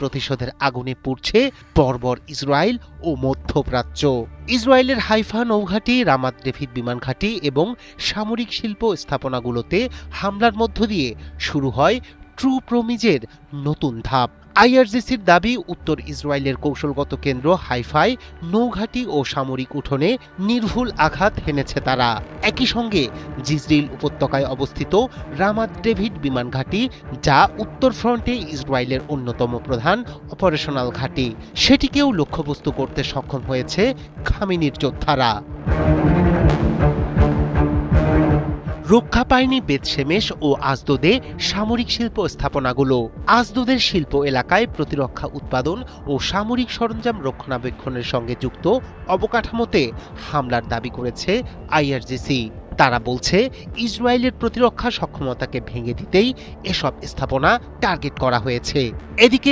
প্রতিশোধের আগুনে পুড়ছে বর্বর ইসরায়েল ও মধ্যপ্রাচ্য। ইসরায়েলের হাইফা নৌঘাঁটি, রামাত ডেভিড বিমান ঘাঁটি এবং সামরিক শিল্প স্থাপনাগুলোতে হামলার মধ্য দিয়ে শুরু হয় ট্রু প্রমিজের নতুন ধাপ। আইআরজিসির দাবি, উত্তর ইসরায়েলের কৌশলগত কেন্দ্র হাইফায় নৌঘাঁটি ও সামরিক উঠোনে নির্ভুল আঘাত হেনেছে তারা। একই সঙ্গে জিজরিল উপত্যকায় অবস্থিত রামাত ডেভিড বিমান ঘাঁটি, যা উত্তর ফ্রন্টে ইসরায়েলের অন্যতম প্রধান অপারেশনাল ঘাঁটি, সেটিকেও লক্ষ্যবস্তু করতে সক্ষম হয়েছে খামেনির যোদ্ধারা। রক্ষা পায়নি বেতশেমেশ ও আজদোদে সামরিক শিল্প স্থাপনাগুলো। আজদোদের শিল্প এলাকায় প্রতিরক্ষা উৎপাদন ও সামরিক সরঞ্জাম রক্ষণাবেক্ষণের সঙ্গে যুক্ত অবকাঠামোতে হামলার দাবি করেছে আইআরজিসি। তারা বলছে, ইসরায়েলের প্রতিরক্ষা সক্ষমতাকে ভেঙে দিতেই এসব স্থাপনা টার্গেট করা হয়েছে। এদিকে